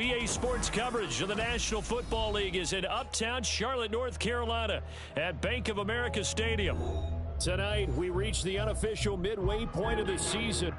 EA Sports coverage of the National Football League is in uptown Charlotte, North Carolina at Bank of America Stadium. Tonight, we reach the unofficial midway point of the season.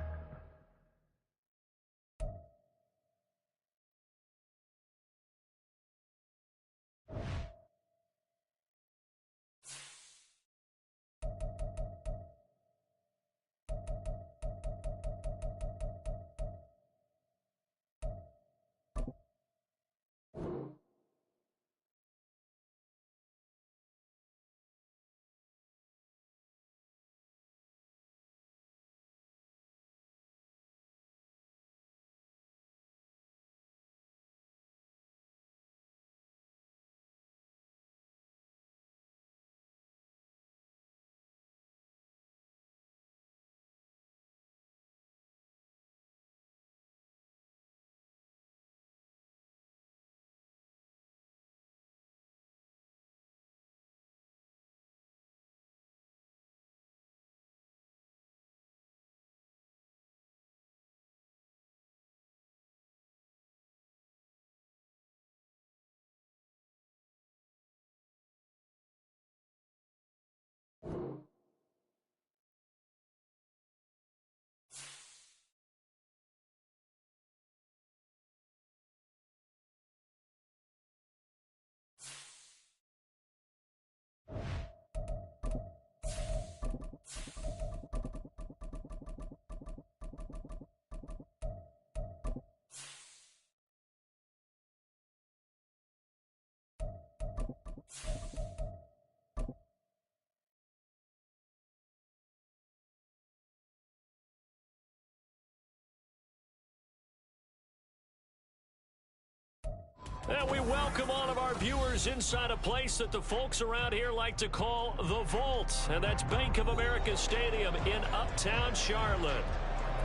And we welcome all of our viewers inside a place that the folks around here like to call the Vault. And that's Bank of America Stadium in uptown Charlotte.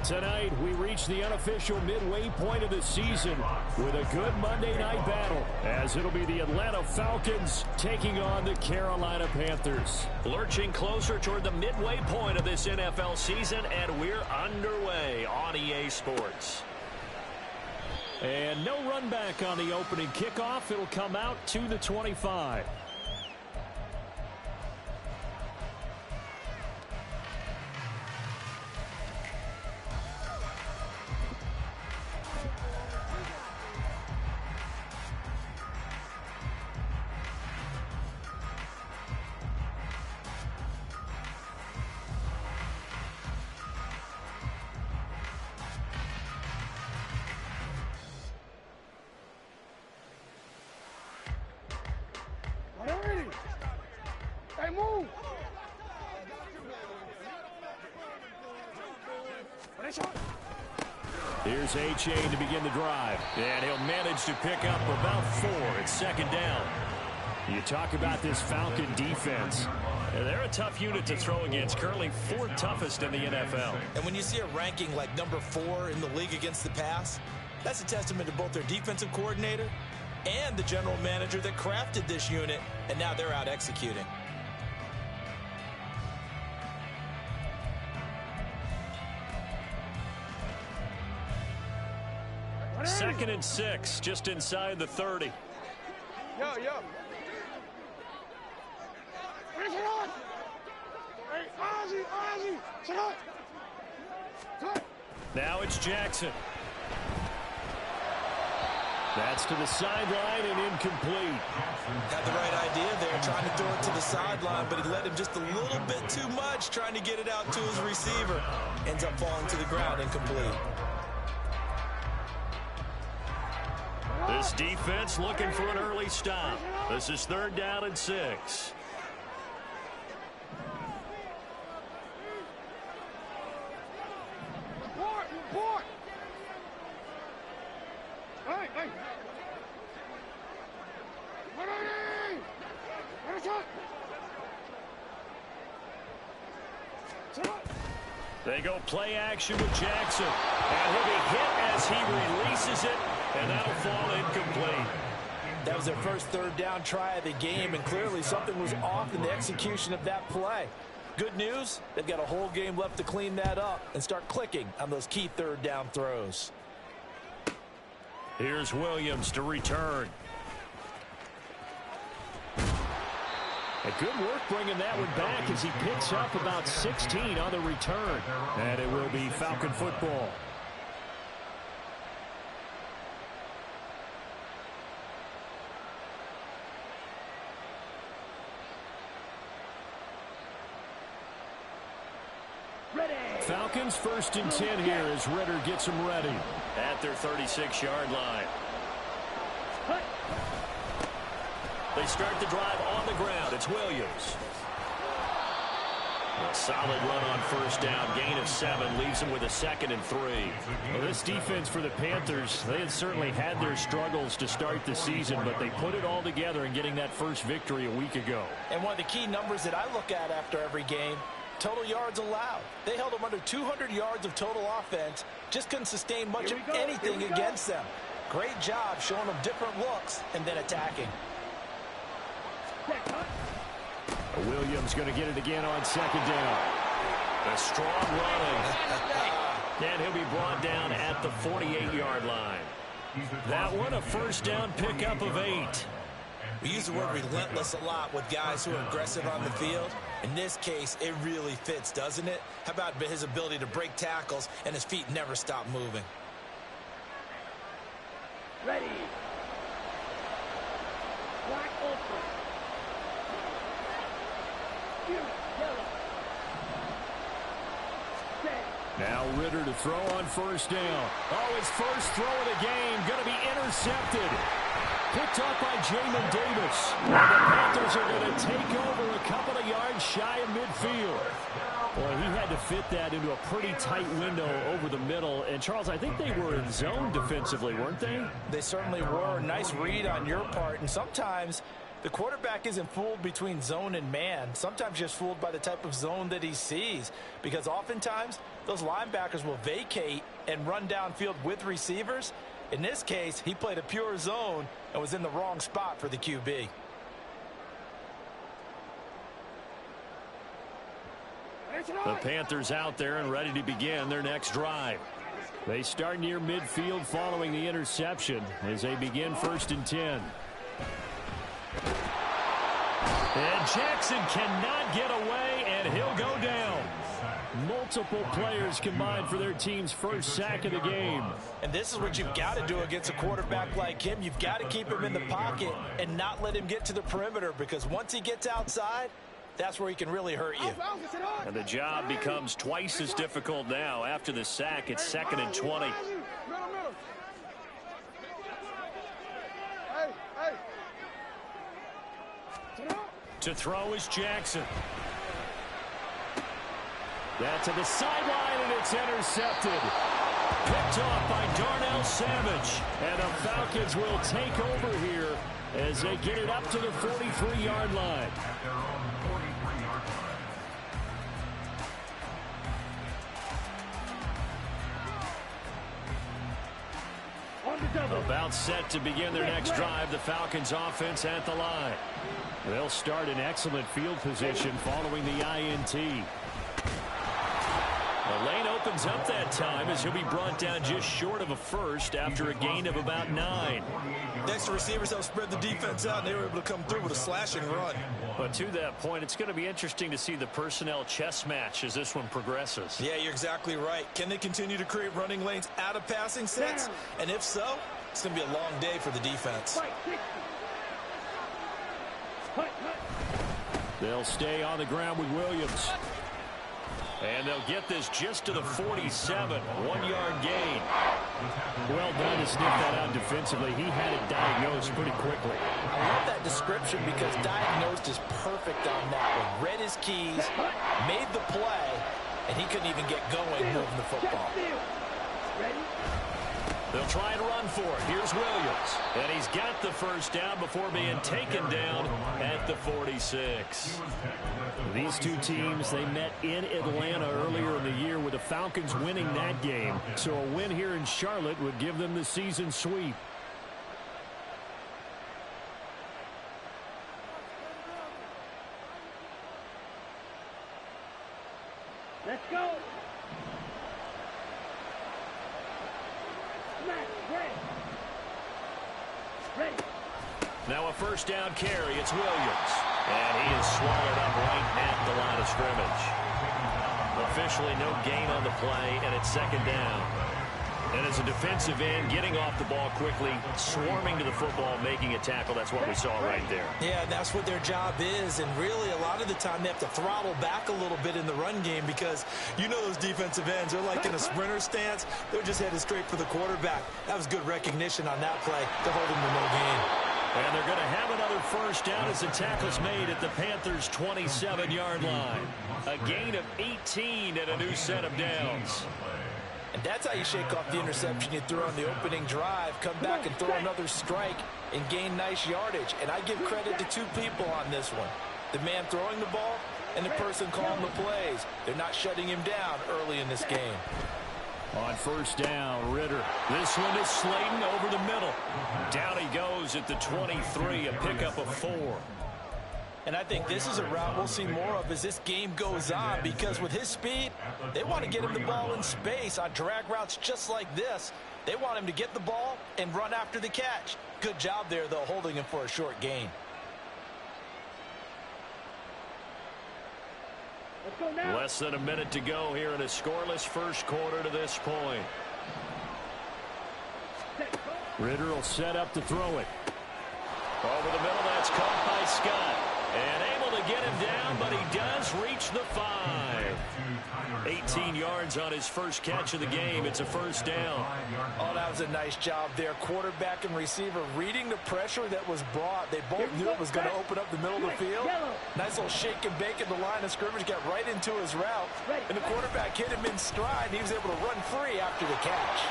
Tonight, we reach the unofficial midway point of the season with a good Monday night battle, as it'll be the Atlanta Falcons taking on the Carolina Panthers. Lurching closer toward the midway point of this NFL season, and we're underway on EA Sports. And no run back on the opening kickoff. It'll come out to the 25. Here's A-Chain to begin the drive. And he'll manage to pick up about 4 at second down. You talk about this Falcon defense. They're a tough unit to throw against, currently 4th toughest in the NFL. And when you see a ranking like number 4 in the league against the pass, that's a testament to both their defensive coordinator and the general manager that crafted this unit, and now they're out executing. Second and 6, just inside the 30. Yo. Now it's Jackson. That's to the sideline and incomplete. Had the right idea there, trying to throw it to the sideline, but he led him just a little bit too much, trying to get it out to his receiver. Ends up falling to the ground, incomplete. This defense looking for an early stop. This is 3rd down and 6. Report. Hey. They go play action with Jackson. And he'll be hit as he releases it, and that'll fall incomplete. That was their first 3rd down try of the game, and clearly something was off in the execution of that play. Good news, they've got a whole game left to clean that up and start clicking on those key 3rd down throws. Here's Williams to return. A good work bringing that one back as he picks up about 16 on the return. And it will be Falcon football. Falcons 1st and 10 here as Ritter gets them ready at their 36-yard line. They start the drive on the ground. It's Williams. A solid run on 1st down. Gain of 7 leaves them with a 2nd and 3. Well, this defense for the Panthers, they had certainly had their struggles to start the season, but they put it all together in getting that first victory a week ago. And one of the key numbers that I look at after every game, total yards allowed. They held them under 200 yards of total offense. Just couldn't sustain much of anything against them. Great job showing them different looks and then attacking. Williams going to get it again on 2nd down. A strong running. And he'll be brought down at the 48-yard line. That one a 1st down pickup of 8. We use the word relentless a lot with guys who are aggressive on the field. In this case, it really fits, doesn't it? How about his ability to break tackles and his feet never stop moving? Ready. Black open. Now Ritter to throw on 1st down. Oh, his first throw of the game going to be intercepted. Picked up by Jamin Davis. And the Panthers are going to take over a couple of yards shy of midfield. Boy, he had to fit that into a pretty tight window over the middle. And, Charles, I think they were in zone defensively, weren't they? They certainly were. Nice read on your part. And sometimes the quarterback isn't fooled between zone and man. Sometimes just fooled by the type of zone that he sees. Because oftentimes those linebackers will vacate and run downfield with receivers. In this case, he played a pure zone and was in the wrong spot for the QB. The Panthers out there and ready to begin their next drive. They start near midfield following the interception as they begin 1st and 10. And Jackson cannot get away, and he'll go down. Multiple players combined for their team's first sack of the game. And this is what you've got to do against a quarterback like him. You've got to keep him in the pocket and not let him get to the perimeter, because once he gets outside, that's where he can really hurt you. And the job becomes twice as difficult now. After the sack, it's 2nd and 20. To throw is Jackson. That's to the sideline, and it's intercepted. Picked off by Darnell Savage. And the Falcons will take over here as they get it up to the 43-yard line. About set to begin their next drive, the Falcons offense at the line. They'll start in excellent field position following the INT. The lane opens up that time as he'll be brought down just short of a first after a gain of about 9. Next to receivers help spread the defense out, and they were able to come through with a slashing run. But to that point, it's going to be interesting to see the personnel chess match as this one progresses. Yeah, you're exactly right. Can they continue to create running lanes out of passing sets? And if so, it's going to be a long day for the defense. They'll stay on the ground with Williams. And they'll get this just to the 47. 1-yard gain. Well done to sniff that out defensively. He had it diagnosed pretty quickly. I love that description because diagnosed is perfect on that one. Read his keys, made the play, and he couldn't even get going moving the football. They'll try and run for it. Here's Williams. And he's got the first down before being taken down at the 46. These two teams, they met in Atlanta earlier in the year with the Falcons winning that game. So a win here in Charlotte would give them the season sweep. Let's go. Ready. Now a first down carry. It's Williams. And he is swallowed up right at the line of scrimmage. Officially no gain on the play, and it's second down. And as a defensive end, getting off the ball quickly, swarming to the football, making a tackle, that's what we saw right there. Yeah, that's what their job is, and really a lot of the time they have to throttle back a little bit in the run game because you know those defensive ends, they're like in a sprinter stance. They're just headed straight for the quarterback. That was good recognition on that play to hold him to no gain. And they're going to have another first down as the tackle's made at the Panthers' 27-yard line. A gain of 18 and a new set of downs. And that's how you shake off the interception you threw on the opening drive. Come back and throw another strike and gain nice yardage. And I give credit to two people on this one. The man throwing the ball and the person calling the plays. They're not shutting him down early in this game. On first down, Ritter. This one is Slayton over the middle. Down he goes at the 23, a pickup of 4. And I think this is a route we'll see more of as this game goes on because with his speed, they want to get him the ball in space on drag routes just like this. They want him to get the ball and run after the catch. Good job there, though, holding him for a short gain. Let's go now. Less than a minute to go here in a scoreless first quarter to this point. Ritter will set up to throw it. Over the middle, that's caught by Scott. And able to get him down, but he does reach the 5. 18 yards on his first catch of the game. It's a first down. Oh, that was a nice job there. Quarterback and receiver reading the pressure that was brought. They both knew it was going to open up the middle of the field. Nice little shake and bake at the line of scrimmage. Got right into his route. And the quarterback hit him in stride. And he was able to run free after the catch.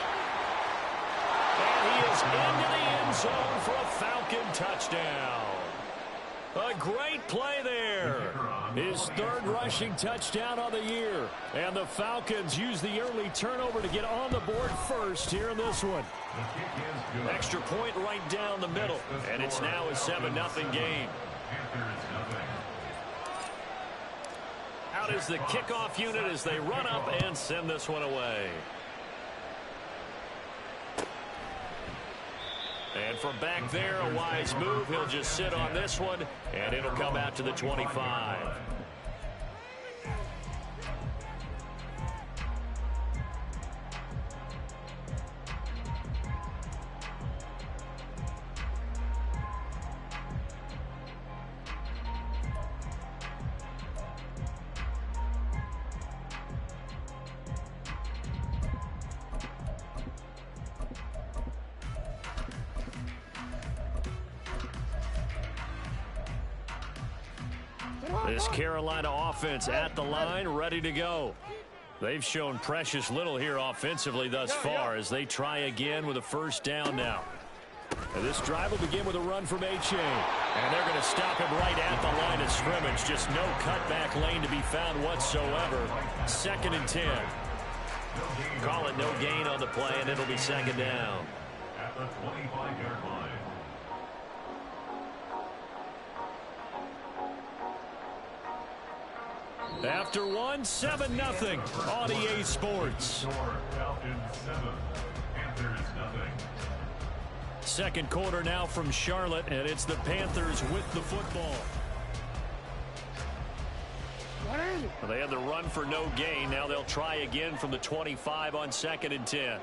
And he is into the end zone for a Falcon touchdown. A great play there. His third rushing touchdown on the year. And the Falcons use the early turnover to get on the board first here in this one. Extra point right down the middle. And it's now a 7-0 game. Out is the kickoff unit as they run up and send this one away. And from back there, a wise move. He'll just sit on this one, and it'll come out to the 25. This Carolina offense at the line, ready to go. They've shown precious little here offensively thus far as they try again with a first down now. And this drive will begin with a run from H.A. And they're going to stop him right at the line of scrimmage. Just no cutback lane to be found whatsoever. 2nd and 10. Call it no gain on the play, and it'll be second down. At the 25-yard line. After one, 7-0 on EA Sports. Falcons 7, Panthers 0. Second quarter now from Charlotte, and it's the Panthers with the football. Well, they had the run for no gain. Now they'll try again from the 25 on 2nd and 10.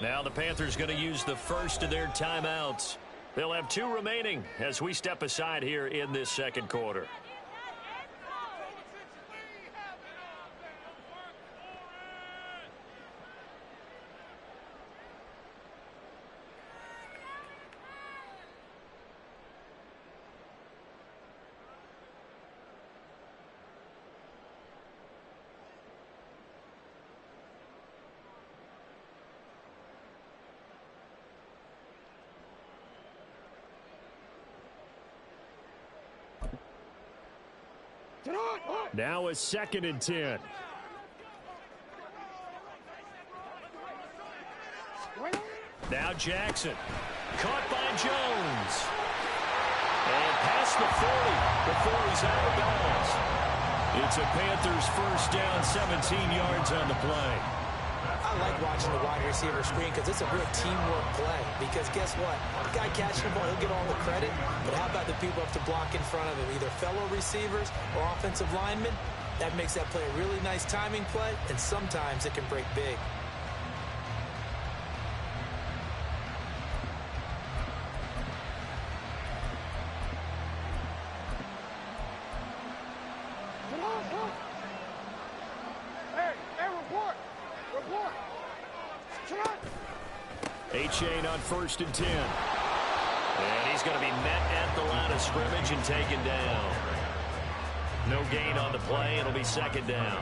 Now the Panthers going to use the first of their timeouts. They'll have 2 remaining as we step aside here in this second quarter. Now a 2nd and 10. Now Jackson. Caught by Jones. And past the 40 before he's out of bounds. It's a Panthers first down, 17 yards on the play. I I like watching the wide receiver screen because it's a real teamwork play. Because guess what? The guy catching the ball, he'll get all the credit. But how about the people up to block in front of him, either fellow receivers or offensive linemen? That makes that play a really nice timing play, and sometimes it can break big. Achane on 1st and 10. And he's going to be met at the line of scrimmage and taken down. No gain on the play. It'll be 2nd down.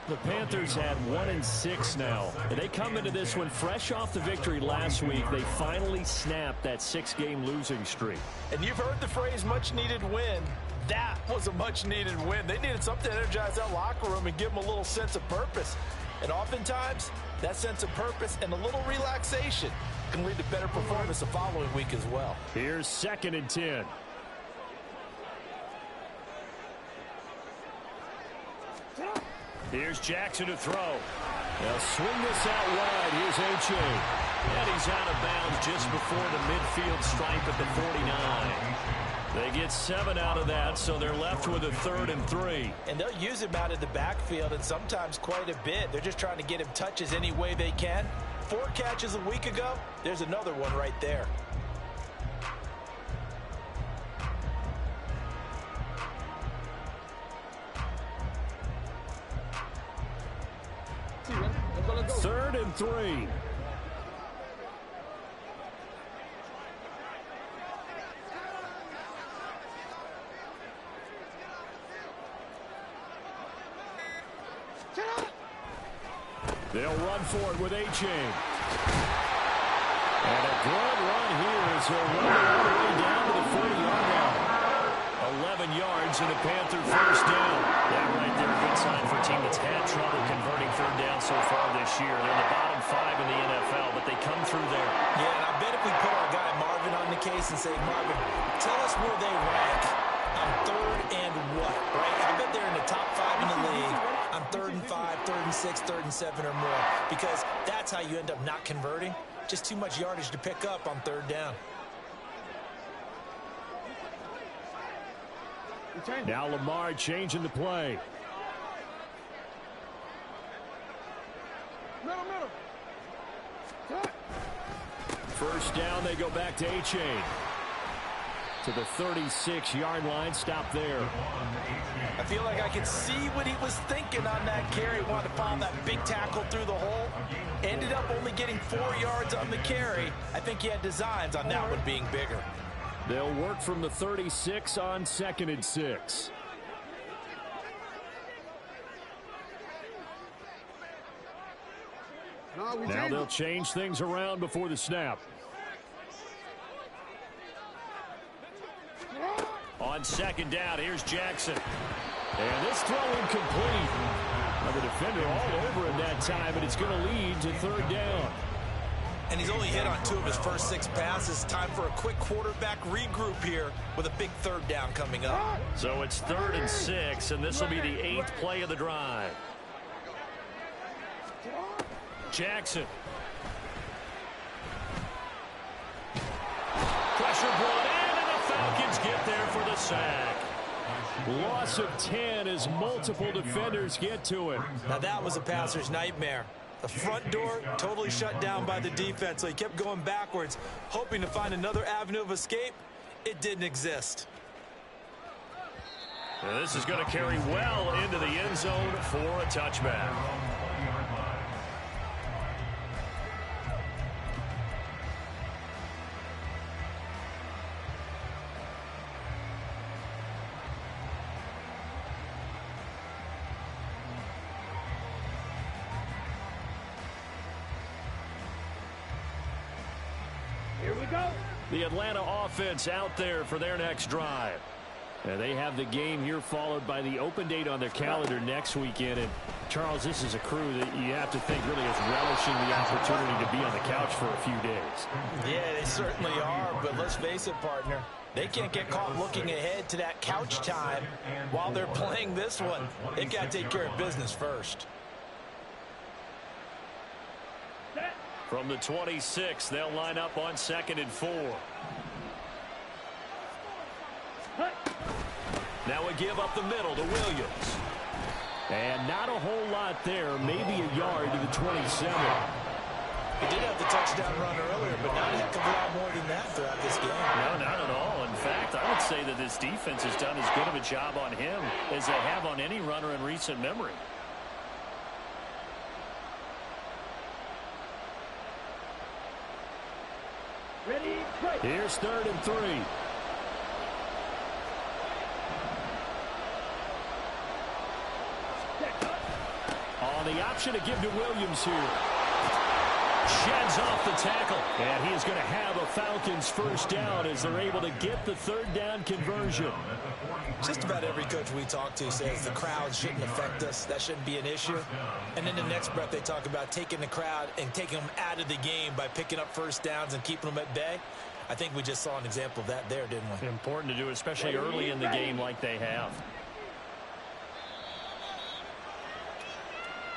The Panthers had 1-6 now. And they come into this one fresh off the victory last week. They finally snapped that 6-game losing streak. And you've heard the phrase much-needed win. That was a much-needed win. They needed something to energize that locker room and give them a little sense of purpose. And oftentimes, that sense of purpose and a little relaxation can lead to better performance the following week as well. Here's 2nd and 10. Here's Jackson to throw. They'll swing this out wide. Here's Achane. And he's out of bounds just before the midfield stripe at the 49. They get 7 out of that, so they're left with a 3rd and 3. And they'll use him out of the backfield, and sometimes quite a bit. They're just trying to get him touches any way they can. 4 catches a week ago. There's another one right there. Third and 3. They'll run for it with Achane. And a good run here as he'll run all the way down to the 40-yard line. 11 yards and a Panther 1st down. That right there, a good sign for a team that's had trouble converting 3rd down so far this year. They're in the bottom 5 in the NFL, but they come through there. Yeah, and I bet if we put our guy Marvin on the case and say, Marvin, tell us where they rank on 3rd and what, right? I bet they're in the top 5 in the league on 3rd and 5, 3rd and 6, 3rd and 7 or more, because that's how you end up not converting. Just too much yardage to pick up on 3rd down. Now Lamar changing the play. Middle. 1st down, they go back to Achane. To the 36-yard line, stop there. I feel like I could see what he was thinking on that carry. Wanted to follow that big tackle through the hole. Ended up only getting 4 yards on the carry. I think he had designs on that one being bigger. They'll work from the 36 on 2nd and 6. Now they'll change things around before the snap. On 2nd down, here's Jackson. And this throw incomplete. Now the defender all over him that time, and it's going to lead to 3rd down. And he's only hit on 2 of his first 6 passes. Time for a quick quarterback regroup here with a big 3rd down coming up. So it's 3rd and 6, and this will be the 8th play of the drive. Jackson. Pressure brought in, and the Falcons get there for the sack. Loss of 10 as multiple defenders get to it. Now that was a passer's nightmare. The front door totally shut down by the defense, so he kept going backwards, hoping to find another avenue of escape. It didn't exist. And this is going to carry well into the end zone for a touchback. The Atlanta offense out there for their next drive. And they have the game here followed by the open date on their calendar next weekend. And Charles, this is a crew that you have to think really is relishing the opportunity to be on the couch for a few days. Yeah, they certainly are. But let's face it, partner. They can't get caught looking ahead to that couch time while they're playing this one. They've got to take care of business first. From the 26, they'll line up on 2nd and 4. Now a give up the middle to Williams. And not a whole lot there, maybe a yard to the 27. He did have the touchdown run earlier, but not a heck of a lot more than that throughout this game. No, not at all. In fact, I would say that this defense has done as good of a job on him as they have on any runner in recent memory. Ready, play. Here's 3rd and 3. On the option to give to Williams here. Sheds off the tackle. And he is going to have a Falcons first down as they're able to get the 3rd down conversion. Just about every coach we talk to says the crowd shouldn't affect us. That shouldn't be an issue. And in the next breath, they talk about taking the crowd and taking them out of the game by picking up first downs and keeping them at bay. I think we just saw an example of that there, didn't we? Important to do, especially early in the game like they have.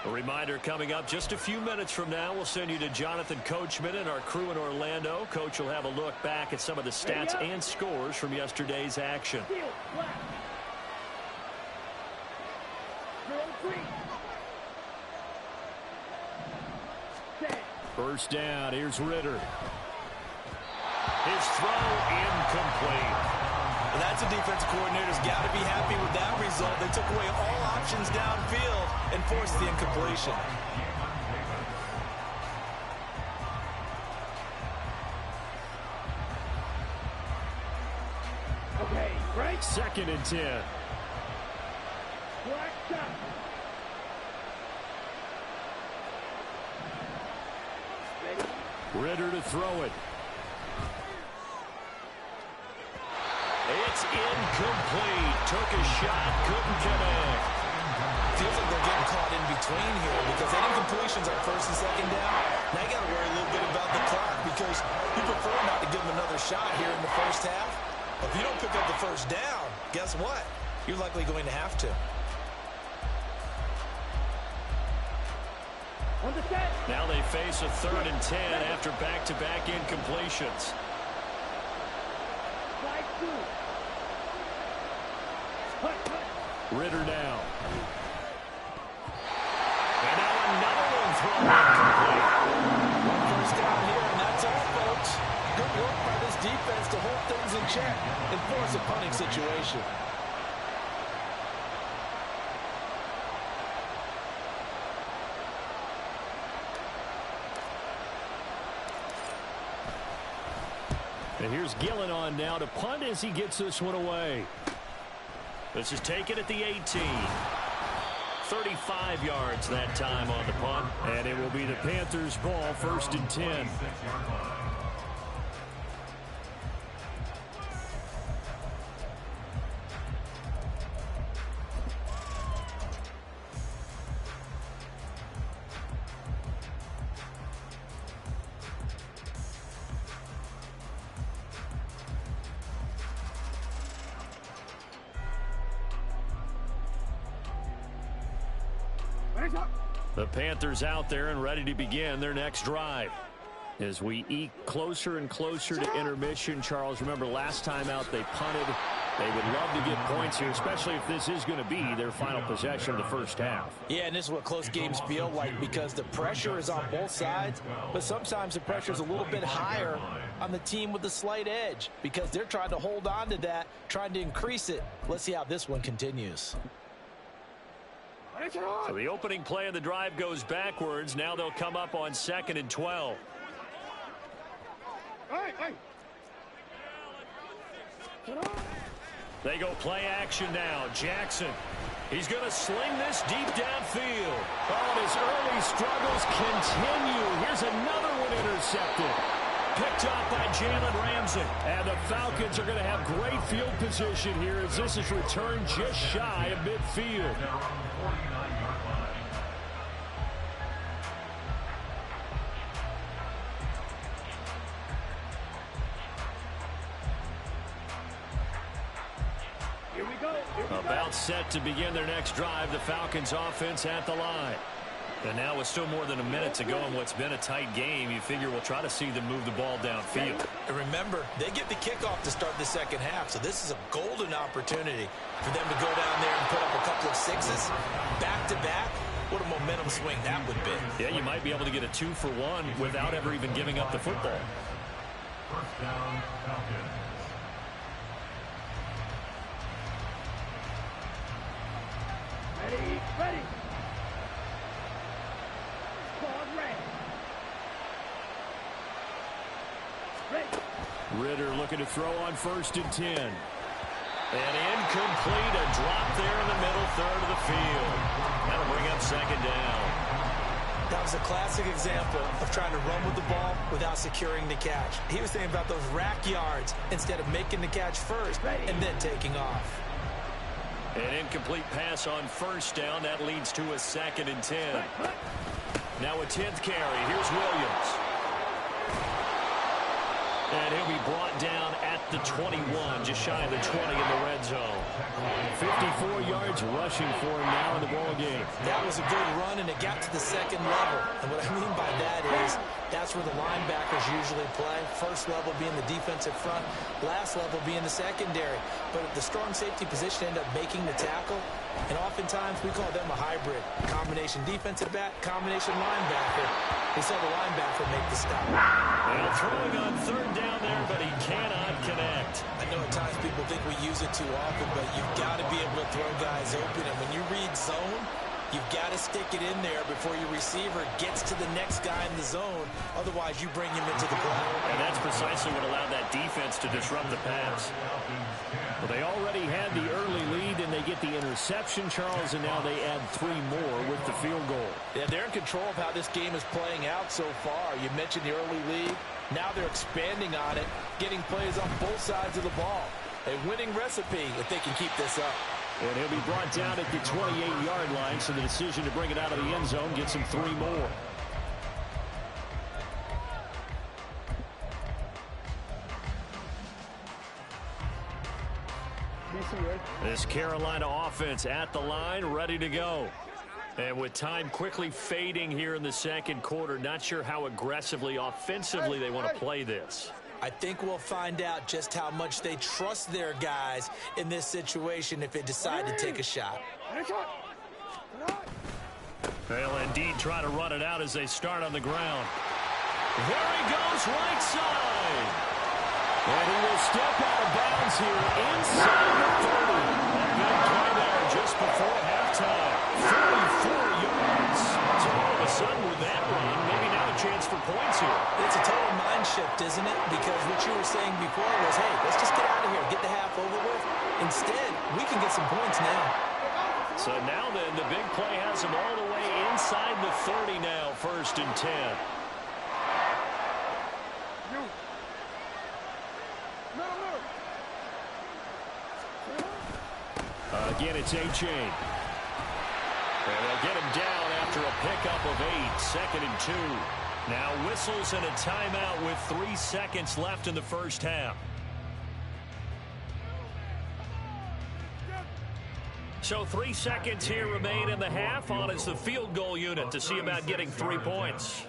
A reminder coming up just a few minutes from now, we'll send you to Jonathan Coachman and our crew in Orlando. Coach will have a look back at some of the stats and scores from yesterday's action. First down, here's Ritter. His throw incomplete. Well, that's a defense coordinator's got to be happy with that result. They took away all options downfield and forced the incompletion. Okay, break. 2nd and 10. Black shot. Ritter to throw it. It's incomplete. Took a shot, couldn't connect. Feels like they're getting caught in between here because that incompletions are 1st and 2nd down. Now you got to worry a little bit about the clock because you prefer not to give them another shot here in the first half. If you don't pick up the first down, guess what? You're likely going to have to. On the set. Now they face a 3rd and 10 after back-to-back incompletions. Slide 2. Ritter now. And now another one thrown incomplete. One first down here, and that's all, folks. Good work by this defense to hold things in check and force a punting situation. And here's Gillen on now to punt as he gets this one away. This is taken at the 18. 35 yards that time on the punt. And it will be the Panthers' ball, 1st and 10. The Panthers out there and ready to begin their next drive. As we eke closer and closer to intermission, Charles, remember last time out they punted. They would love to get points here, especially if this is going to be their final possession of the first half. Yeah, and this is what close games feel like because the pressure is on both sides, but sometimes the pressure is a little bit higher on the team with the slight edge because they're trying to hold on to that, trying to increase it. Let's see how this one continues. So the opening play of the drive goes backwards. Now they'll come up on 2nd and 12. They go play action now. Jackson. He's going to sling this deep downfield. Oh, and his early struggles continue. Here's another one intercepted. Picked off by Jalen Ramsey. And the Falcons are going to have great field position here as this is returned just shy of midfield. About set to begin their next drive. The Falcons offense at the line. And now with still more than a minute to go in what's been a tight game, you figure we'll try to see them move the ball downfield. And remember, they get the kickoff to start the second half, so this is a golden opportunity for them to go down there and put up a couple of sixes back-to-back. What a momentum swing that would be. Yeah, you might be able to get a 2-for-1 without ever even giving up the football. First down, Falcons. Ready, ready. Squad ready. Ready. Ritter looking to throw on 1st and 10. And incomplete, a drop there in the middle third of the field. That'll bring up 2nd down. That was a classic example of trying to run with the ball without securing the catch. He was thinking about those rack yards instead of making the catch first and then taking off. An incomplete pass on 1st down. That leads to a 2nd and 10. Now a 10th carry. Here's Williams. And he'll be brought down at the 21, just shy of the 20 in the red zone. 54 yards rushing for him now in the ball game. That was a good run, and it got to the 2nd level. And what I mean by that is that's where the linebackers usually play. First level being the defensive front, last level being the secondary. But the strong safety position ended up making the tackle, and oftentimes we call them a hybrid. Combination defensive back, combination linebacker. We saw the linebacker make the stop. Well, throwing on 3rd down there, but he cannot connect. I know at times people think we use it too often, but you've got to be able to throw guys open. And when you read zone, you've got to stick it in there before your receiver gets to the next guy in the zone. Otherwise, you bring him into the play. And that's precisely what allowed that defense to disrupt the pass. Well, they already had the early lead, and they get the interception, Charles, and now they add 3 more with the field goal. Yeah, they're in control of how this game is playing out so far. You mentioned the early lead. Now they're expanding on it, getting plays on both sides of the ball. A winning recipe if they can keep this up. And he'll be brought down at the 28-yard line, so the decision to bring it out of the end zone gets him 3 more. This Carolina offense at the line, ready to go. And with time quickly fading here in the 2nd quarter, not sure how aggressively, offensively they want to play this. I think we'll find out just how much they trust their guys in this situation if they decide to take a shot. They'll indeed try to run it out as they start on the ground. There he goes, right side. And he will step out of bounds here inside the 30. A good play there just before halftime. 44 yards. So all of a sudden with that run, maybe now a chance for points here. It's a total mind shift, isn't it? Because what you were saying before was, hey, let's just get out of here, get the half over with. Instead, we can get some points now. So now then, the big play has him all the way inside the 30 now, 1st and 10. Again, it's A-Chain. And they'll get him down after a pickup of 8, 2nd and 2. Now whistles and a timeout with 3 seconds left in the 1st half. So 3 seconds here remain in the half. On is the field goal unit to see about getting 3 points.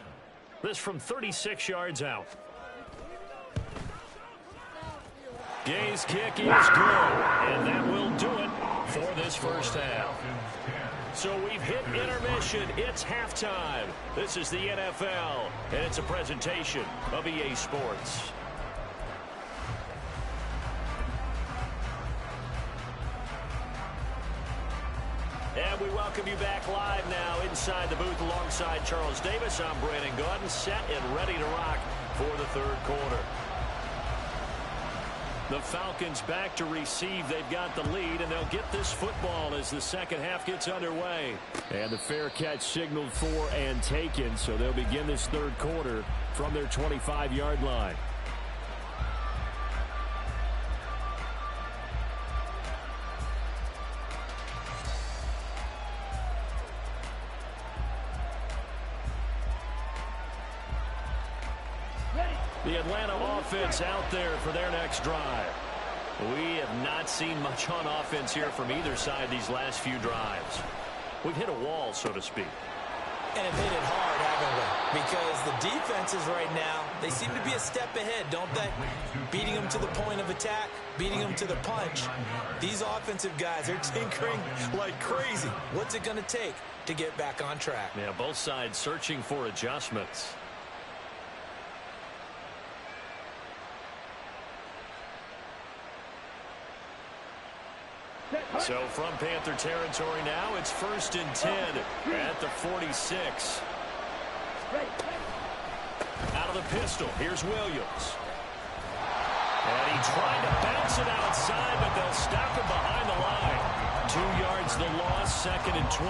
This from 36 yards out. Gay's kick is good, and that will do it for this 1st half. So we've hit intermission. It's halftime. This is the NFL, and it's a presentation of EA Sports. And we welcome you back live now inside the booth alongside Charles Davis. I'm Brandon Gaudin, set and ready to rock for the 3rd quarter. The Falcons back to receive. They've got the lead, and they'll get this football as the 2nd half gets underway. And the fair catch signaled for and taken, so they'll begin this 3rd quarter from their 25-yard line. The Atlanta offense out there for their next drive. We have not seen much on offense here from either side these last few drives. We've hit a wall, so to speak. And have hit it hard, haven't we? Because the defenses right now, they seem to be a step ahead, don't they? Beating them to the point of attack, beating them to the punch. These offensive guys are tinkering like crazy. What's it going to take to get back on track? Yeah, both sides searching for adjustments. So from Panther territory now, it's 1st and 10 at the 46. Out of the pistol, here's Williams. And he tried to bounce it outside, but they'll stop him behind the line. 2 yards the loss, 2nd and 12.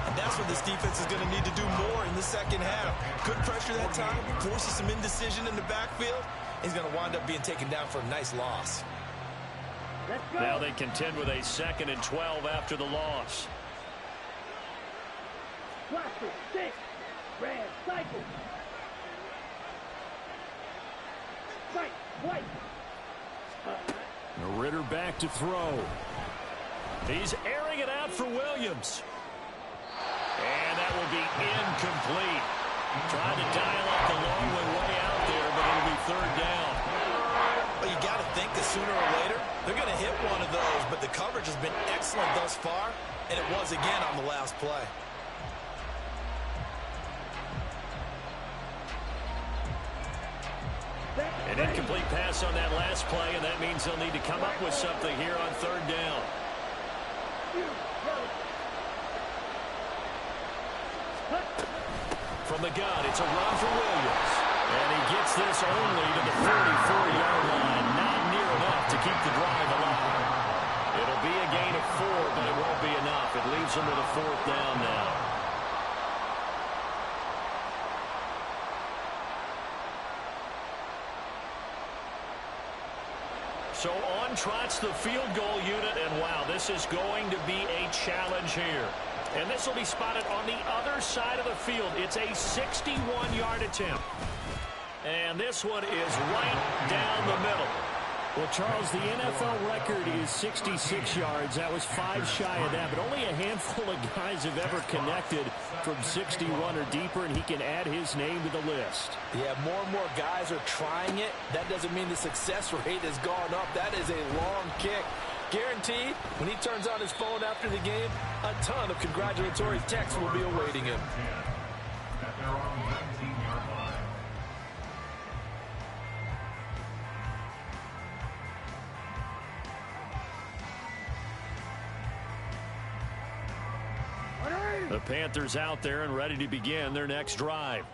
And that's what this defense is going to need to do more in the second half. Good pressure that time, forces some indecision in the backfield. He's going to wind up being taken down for a nice loss. Now they contend with a 2nd and 12 after the loss. Plastic, stick, red, cycle. Right, white. Ritter back to throw. He's airing it out for Williams. And that will be incomplete. Trying to dial up the long way out there, but it'll be 3rd down. Well, you got to think that sooner or later, they're going to hit one of those, but the coverage has been excellent thus far, and it was again on the last play. An incomplete pass on that last play, and that means they'll need to come up with something here on 3rd down. From the gun, it's a run for Williams. And he gets this only to the 44-yard line. Not near enough to keep the drive alive. It'll be a gain of 4, but it won't be enough. It leaves them with a 4th down now. So on trots the field goal unit, and wow, this is going to be a challenge here. And this will be spotted on the other side of the field. It's a 61-yard attempt. And this one is right down the middle. Well, Charles, the NFL record is 66 yards. That was 5 shy of that, but only a handful of guys have ever connected from 61 or deeper, and he can add his name to the list. Yeah, more and more guys are trying it. That doesn't mean the success rate has gone up. That is a long kick. Guaranteed, when he turns on his phone after the game, a ton of congratulatory texts will be awaiting him. At their own 19-yard line. The Panthers out there and ready to begin their next drive.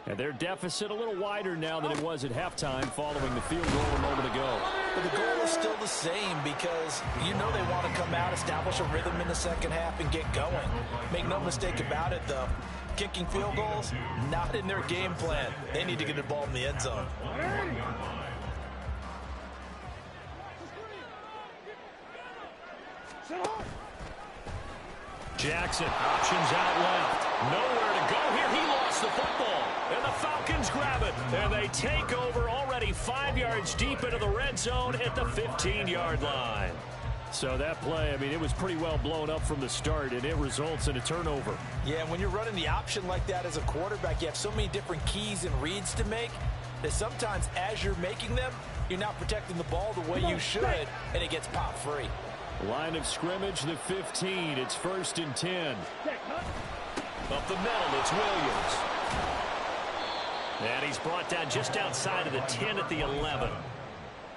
And their deficit a little wider now than it was at halftime following the field goal a moment ago. But the goal is still the same because you know they want to come out, establish a rhythm in the second half, and get going. Make no mistake about it, though. Kicking field goals, not in their game plan. They need to get the ball in the end zone. Jackson, options out left. Nowhere to go here. He lost the football. And the Falcons grab it. And they take over already 5 yards deep into the red zone at the 15-yard line. So that play, I mean, it was pretty well blown up from the start, and it results in a turnover. Yeah, when you're running the option like that as a quarterback, you have so many different keys and reads to make that sometimes as you're making them, you're not protecting the ball the way you should, and it gets popped free. Line of scrimmage, the 15. It's 1st and 10. Up the middle, it's Williams. And he's brought down just outside of the 10 at the 11.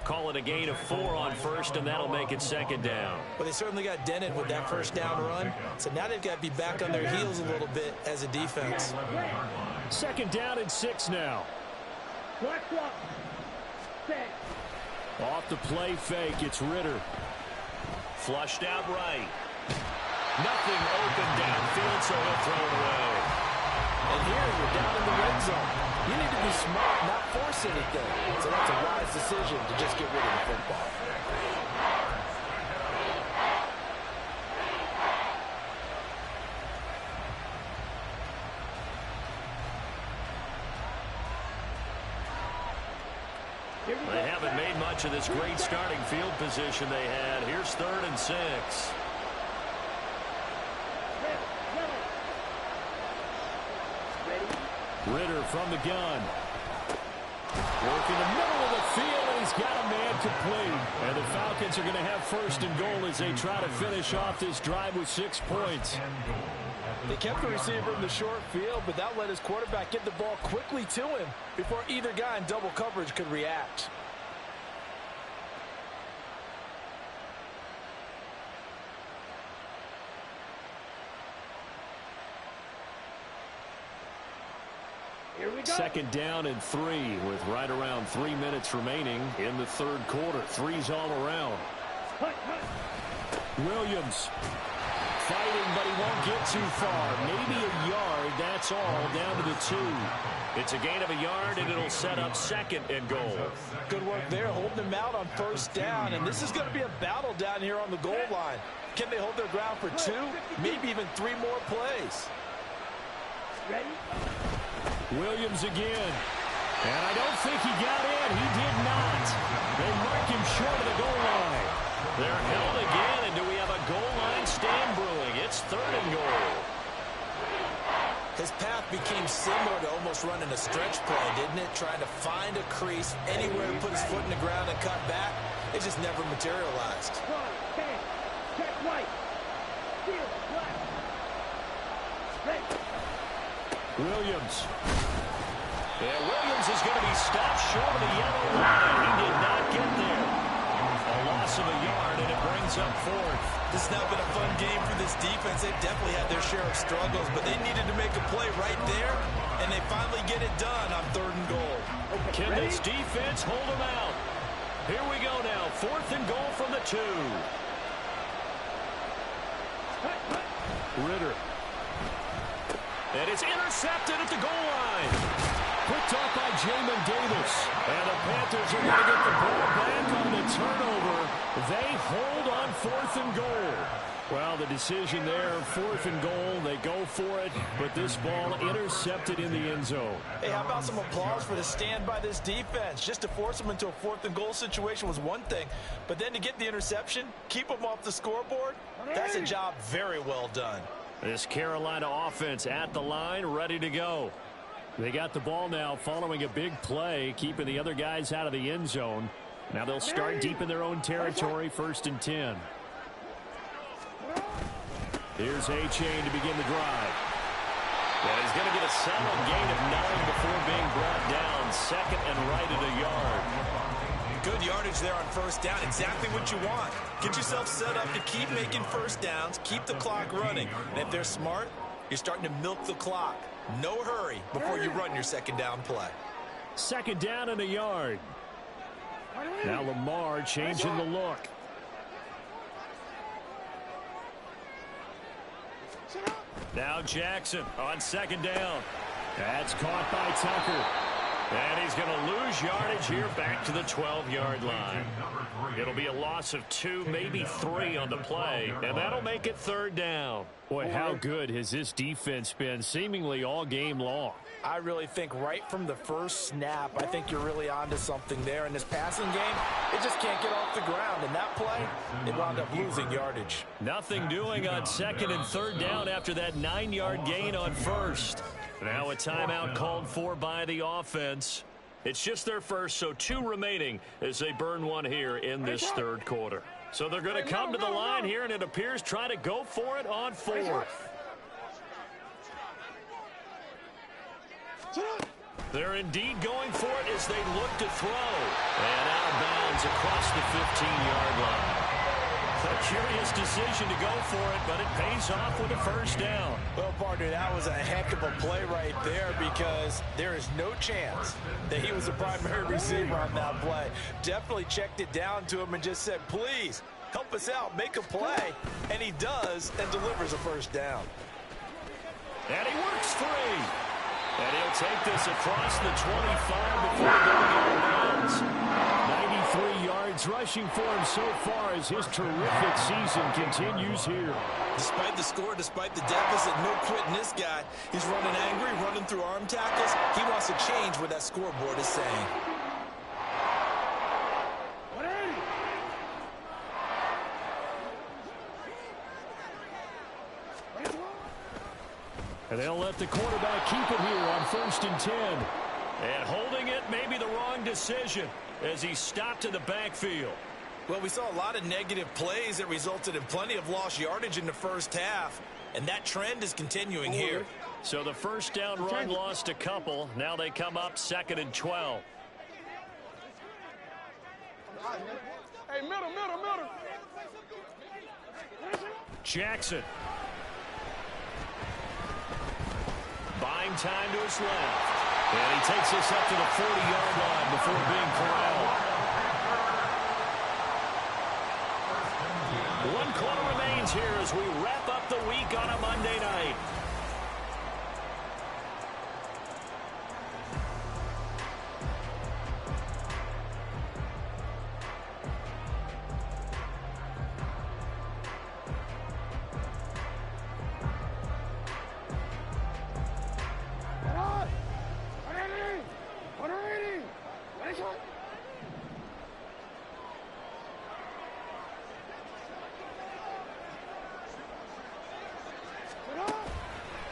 Call it a gain of 4 on 1st, and that'll make it 2nd down. Well, they certainly got dented with that 1st down run, so now they've got to be back on their heels a little bit as a defense. 2nd down and 6 now. Off the play fake, it's Ritter. Flushed out right. Nothing open downfield, so he'll throw it away. And here, you're down in the red zone. You need to be smart, not force anything. So that's a wise decision to just get rid of the football. They haven't made much of this great starting field position they had. Here's 3rd and 6. Ritter from the gun. Work in the middle of the field, and he's got a man complete. And the Falcons are going to have first and goal as they try to finish off this drive with 6 points. They kept the receiver in the short field, but that let his quarterback get the ball quickly to him before either guy in double coverage could react. Here we go. Second down and 3 with right around 3 minutes remaining in the third quarter. Threes all around. Hut, hut. Williams fighting, but he won't get too far. Maybe a yard, that's all, down to the 2. It's a gain of a yard, and it'll set up second and goal. Good work there, holding them out on first down, and this is going to be a battle down here on the goal line. Can they hold their ground for 2, maybe even 3 more plays? Ready? Williams again. And I don't think he got in. He did not. They mark him short of the goal line. They're held again, and do we have a goal line stand brewing? It's third and goal. His path became similar to almost running a stretch play, didn't it? Trying to find a crease, anywhere to put his foot in the ground and cut back. It just never materialized. One, 10. Check right. Field left. Ready. Williams. And Williams is going to be stopped short of the yellow line. He did not get there. A loss of a yard, and it brings up fourth. This has not been a fun game for this defense. They've definitely had their share of struggles, but they needed to make a play right there, and they finally get it done on third and goal. Can this defense hold them out? Here we go now. Fourth and goal from the 2. Ritter. And it's intercepted at the goal line. Picked off by Jamin Davis. And the Panthers are going to get the ball back on the turnover. They hold on fourth and goal. Well, the decision there, fourth and goal, they go for it, but this ball intercepted in the end zone. Hey, how about some applause for the stand by this defense? Just to force them into a fourth and goal situation was one thing, but then to get the interception, keep them off the scoreboard, that's a job very well done. This Carolina offense at the line, ready to go. They got the ball now following a big play, keeping the other guys out of the end zone. Now they'll start deep in their own territory, 1st and 10. Here's A-Chain to begin the drive. And he's going to get a solid gain of 9 before being brought down. Second and right at a yard. Good yardage there on first down. Exactly what you want. Get yourself set up to keep making first downs, keep the clock running. And if they're smart, you're starting to milk the clock. No hurry before you run your second down play. Second down and a yard. Now Lamar changing the look. Now Jackson on second down. That's caught by Tucker. And he's going to lose yardage here back to the 12-yard line. It'll be a loss of 2, maybe 3 on the play, and that'll make it third down. Boy, how good has this defense been seemingly all game long? I really think right from the first snap, I think you're really onto something there. In this passing game, it just can't get off the ground. In that play, they wound up losing yardage. Nothing doing on second and third down after that 9-yard gain on first. Now a timeout called for by the offense. It's just their first, so 2 remaining as they burn one here in this third quarter. So they're going to come to the line here, and it appears try to go for it on fourth. They're indeed going for it as they look to throw. And out of bounds across the 15-yard line. A curious decision to go for it, but it pays off with a first down. Well, partner, that was a heck of a play right there because there is no chance that he was the primary receiver on that play. Definitely checked it down to him and just said, please, help us out, make a play. And he does and delivers a first down. And he works free. And he'll take this across the 25 before going out of bounds. 93 yards rushing for him so far as his terrific season continues here. Despite the score, despite the deficit, no quitting this guy. He's running angry, running through arm tackles. He wants to change what that scoreboard is saying. And they'll let the quarterback keep it here on 1st and 10. And holding it may be the wrong decision as he stopped in the backfield. Well, we saw a lot of negative plays that resulted in plenty of lost yardage in the first half, and that trend is continuing here. So the first down run lost a couple. Now they come up 2nd and 12. Hey, middle. Jackson. Buying time to his left. And he takes this up to the 40-yard line before being corralled. 1 quarter remains here as we wrap up the week on a Monday night.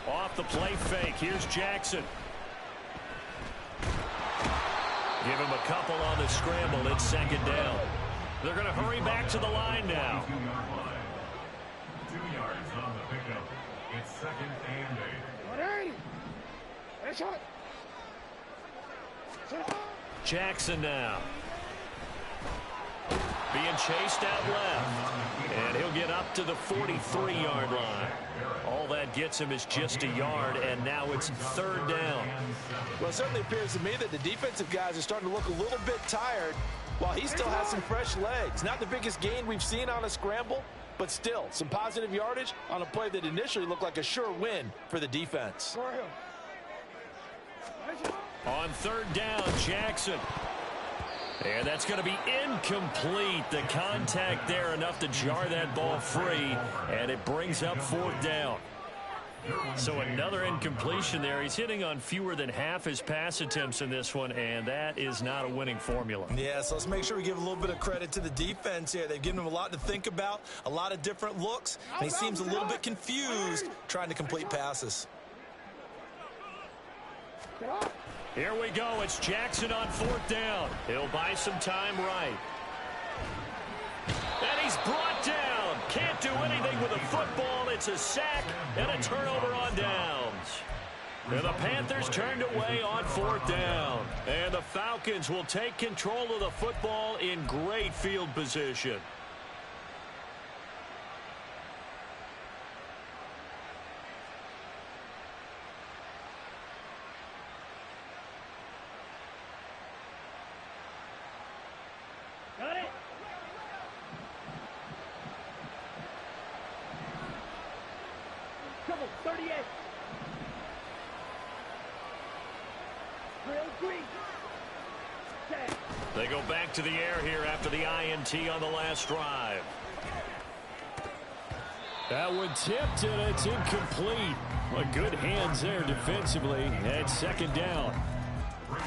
Off the play fake. Here's Jackson. Give him a couple on the scramble. It's 2nd down. They're going to hurry back to the line now. 2 yards on the pickup. It's 2nd and 8. Jackson now. Being chased out left. And he'll get up to the 43-yard line. All that gets him is just a yard, and now it's 3rd down. Well, it certainly appears to me that the defensive guys are starting to look a little bit tired while he still has some fresh legs. Not the biggest gain we've seen on a scramble, but still some positive yardage on a play that initially looked like a sure win for the defense. On 3rd down, Jackson. And that's going to be incomplete. The contact there enough to jar that ball free, and it brings up 4th down. So another incompletion there. He's hitting on fewer than half his pass attempts in this one, and that is not a winning formula. Yeah, so let's make sure we give a little bit of credit to the defense here. They've given him a lot to think about, a lot of different looks, and he seems a little bit confused trying to complete passes. Here we go. It's Jackson on 4th down. He'll buy some time right. And he's brought down. Can't do anything with a football. It's a sack and a turnover on downs. And the Panthers turned away on 4th down. And the Falcons will take control of the football in great field position. Got it. Trouble, 38. Real green. Set. They go back to the air here after the INT on the last drive. That one tipped, and it's incomplete. Well, good hands there defensively. And 2nd down.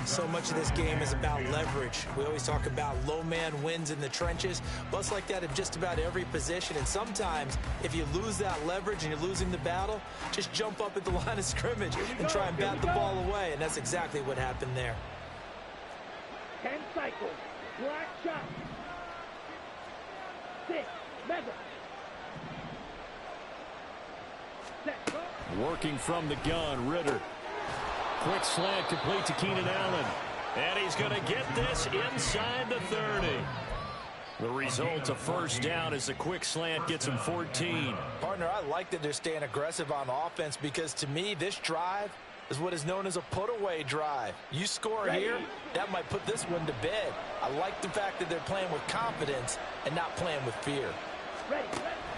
So much of this game is about leverage. We always talk about low man wins in the trenches. Well, it's like that in just about every position. And sometimes, if you lose that leverage and you're losing the battle, just jump up at the line of scrimmage and try and bat the ball away. And that's exactly what happened there. 10 cycles. Black shot. 6. Mega. Set. Go. Working from the gun, Ritter. Quick slant complete to Keenan Allen. And he's going to get this inside the 30. The result, a 1st down as the quick slant gets him 14. Partner, I like that they're staying aggressive on offense because to me, this drive is what is known as a put-away drive. You score here, that might put this one to bed. I like the fact that they're playing with confidence and not playing with fear. Ready.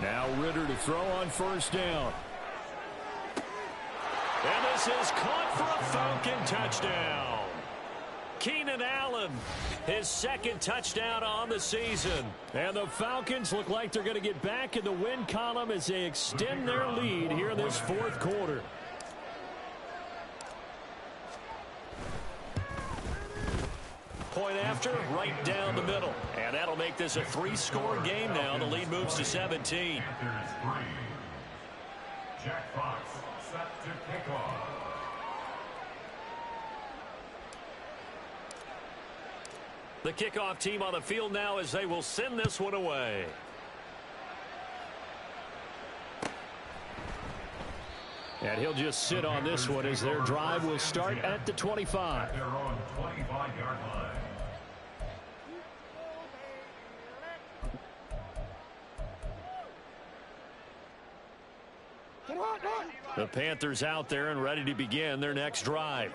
Now Ritter to throw on 1st down. And this is caught for a Falcon touchdown. Keenan Allen, his 2nd touchdown on the season. And the Falcons look like they're going to get back in the win column as they extend their lead here in this 4th quarter. Point after, right down the middle. And that'll make this a 3-score game now. The lead moves to 17. Jack Fox set to kick off. The kickoff team on the field now as they will send this one away. And he'll just sit on this one as their drive will start at the 25. Their own 25-yard line. The Panthers out there and ready to begin their next drive.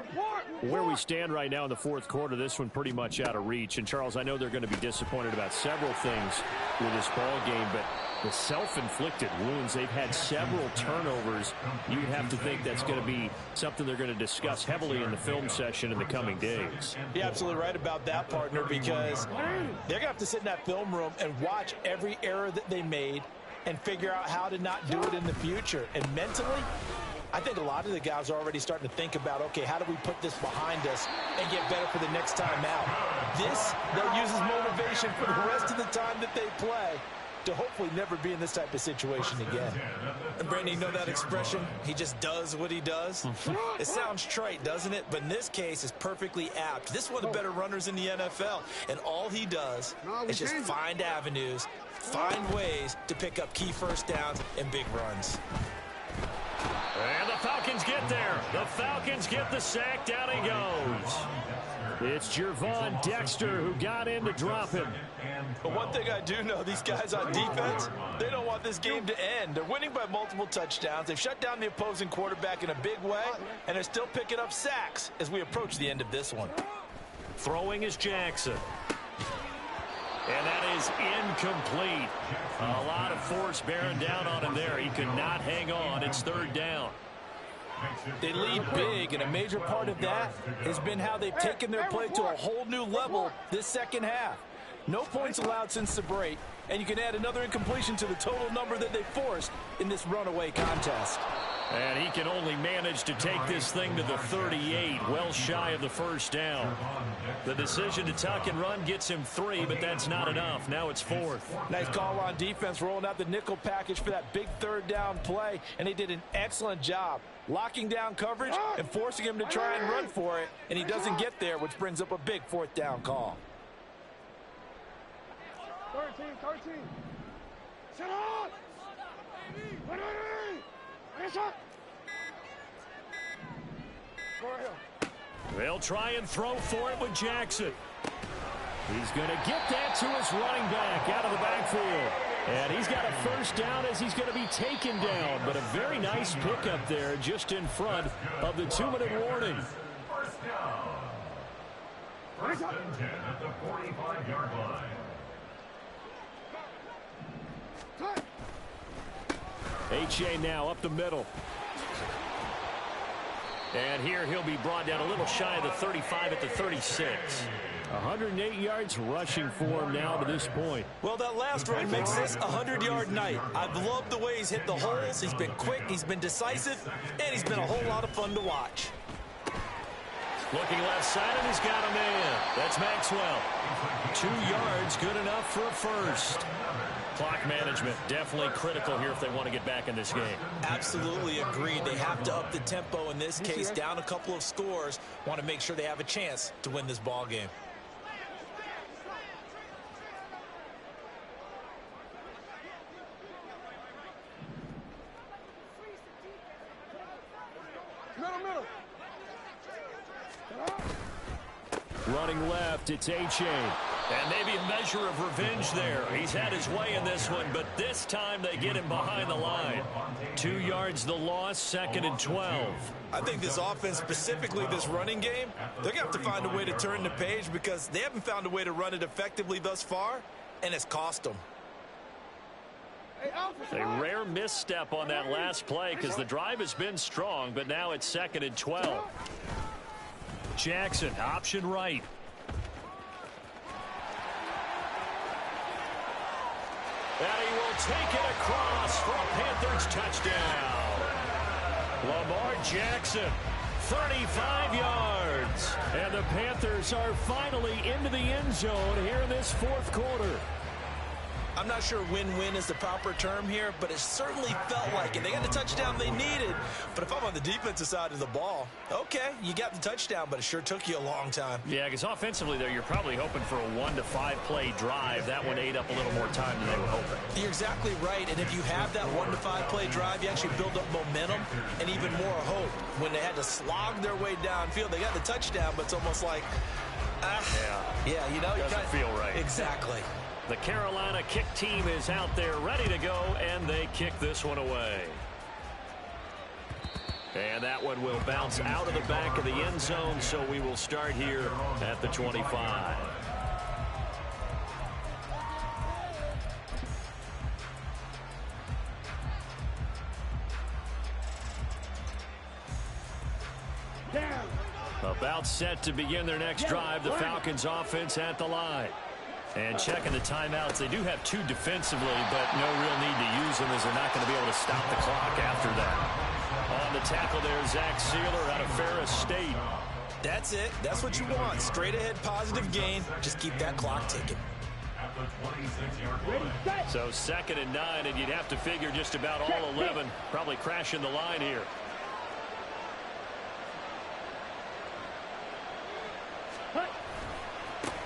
Where we stand right now in the fourth quarter, this one pretty much out of reach. And, Charles, I know they're going to be disappointed about several things with this ball game, but the self-inflicted wounds, they've had several turnovers. You'd have to think that's going to be something they're going to discuss heavily in the film session in the coming days. You're absolutely right about that, partner, because they're going to have to sit in that film room and watch every error that they made and figure out how to not do it in the future. And mentally, I think a lot of the guys are already starting to think about, okay, how do we put this behind us and get better for the next time out? This, they'll use as motivation for the rest of the time that they play to hopefully never be in this type of situation again. And Brandon, you know that expression, he just does what he does? It sounds trite, doesn't it? But in this case, it's perfectly apt. This is one of the better runners in the NFL, and all he does is just find avenues, find ways to pick up key first downs and big runs. And the Falcons get there. The Falcons get the sack. Down he goes. It's Gervon Dexter who got in to drop him. But one thing I do know, these guys on defense, they don't want this game to end. They're winning by multiple touchdowns. They've shut down the opposing quarterback in a big way, and they're still picking up sacks as we approach the end of this one. Throwing is Jackson. And that is incomplete. A lot of force bearing down on him there. He could not hang on. It's third down. They lead big, and a major part of that has been how they've taken their play to a whole new level this second half. No points allowed since the break, and you can add another incompletion to the total number that they forced in this runaway contest. And he can only manage to take this thing to the 38, well shy of the first down. The decision to tuck and run gets him 3, but that's not enough. Now it's 4th. Nice call on defense, rolling out the nickel package for that big third down play, and they did an excellent job locking down coverage and forcing him to try and run for it, and he doesn't get there, which brings up a big fourth down call. 13. Sit up! They'll try and throw for it with Jackson. He's going to get that to his running back out of the backfield. And he's got a first down as he's going to be taken down. But a very nice pickup there just in front of the 2-minute warning. First down. First and 10 at the 45-yard line. H.A. now up the middle. And here he'll be brought down a little shy of the 35 at the 36. 108 yards rushing for him now to this point. Well, that last run makes this a 100-yard night. I've loved the way he's hit the holes. He's been quick, he's been decisive, and he's been a whole lot of fun to watch. Looking left side, and he's got a man. That's Maxwell. 2 yards, good enough for a first. Clock management definitely critical here if they want to get back in this game. Absolutely agreed. They have to up the tempo in this case, down a couple of scores. Want to make sure they have a chance to win this ball game. Running left, it's H.A. And maybe a measure of revenge there. He's had his way in this one, but this time they get him behind the line. 2 yards the loss, 2nd and 12. I think this offense, specifically this running game, they're going to have to find a way to turn the page because they haven't found a way to run it effectively thus far, and it's cost them. A rare misstep on that last play because the drive has been strong, but now it's 2nd and 12. Jackson, option right. And he will take it across for a Panthers touchdown. Lamar Jackson, 35 yards. And the Panthers are finally into the end zone here in this fourth quarter. I I'm not sure win-win is the proper term here, but it certainly felt like it. They got the touchdown they needed, but if I'm on the defensive side of the ball, okay, you got the touchdown, but it sure took you a long time. Yeah, because offensively there, you're probably hoping for a 1 to 5 play drive. That one ate up a little more time than they were hoping. You're exactly right, and if you have that 1 to 5 play drive, you actually build up momentum and even more hope. When they had to slog their way downfield, they got the touchdown, but it's almost like, yeah, you know, doesn't feel right. Exactly. The Carolina kick team is out there ready to go, and they kick this one away. And that one will bounce out of the back of the end zone, so we will start here at the 25. About set to begin their next drive, the Falcons offense at the line. And checking the timeouts, they do have 2 defensively, but no real need to use them as they're not going to be able to stop the clock after that. On the tackle there, Zach Sealer out of Ferris State. That's it. That's what you want. Straight ahead, positive gain. Just keep that clock ticking. So 2nd and 9, and you'd have to figure just about all 11 probably crashing the line here.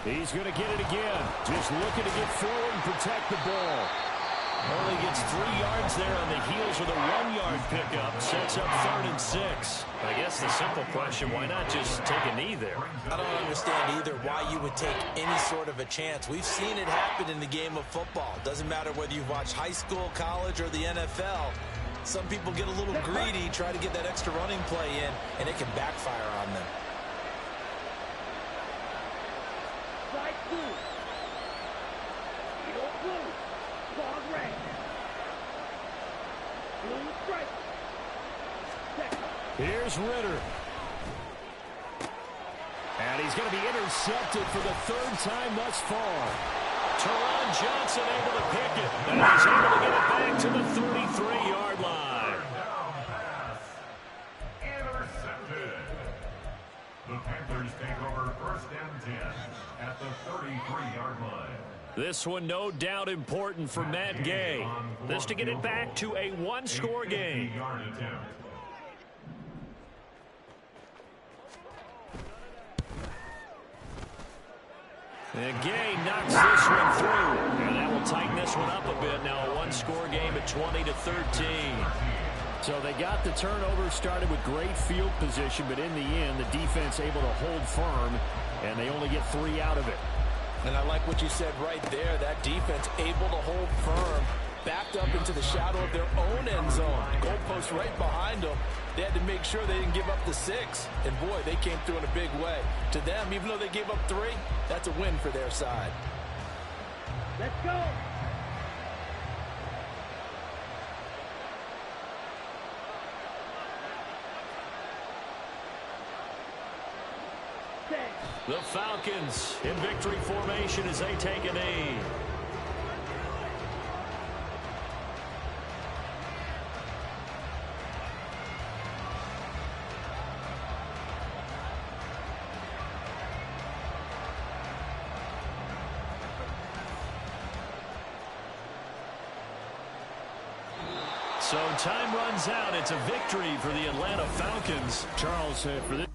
He's going to get it again. Just looking to get forward and protect the ball. Only gets 3 yards there on the heels of a 1-yard pickup. Sets up 3rd and 6. I guess the simple question, why not just take a knee there? I don't understand either why you would take any sort of a chance. We've seen it happen in the game of football. Doesn't matter whether you've watched high school, college, or the NFL. Some people get a little greedy, try to get that extra running play in, and it can backfire on them. Here's Ritter. And he's going to be intercepted for the 3rd time thus far. Teron Johnson able to pick it. And he's able to get it back to the 33-yard line. Intercepted. The Panthers take over 1st and 10 at the 33-yard line. This one no doubt important for Matt Gay. This to get it back to a 1-score game. And Gay knocks this one through. And that will tighten this one up a bit. Now a 1-score game at 20-13. So they got the turnover started with great field position, but in the end, the defense able to hold firm, and they only get 3 out of it. And I like what you said right there. That defense able to hold firm, backed up into the shadow of their own end zone. Goalpost right behind them. They had to make sure they didn't give up the 6. And, boy, they came through in a big way. To them, even though they gave up 3, that's a win for their side. Let's go. The Falcons in victory formation as they take a knee. So time runs out. It's a victory for the Atlanta Falcons. Charles, for this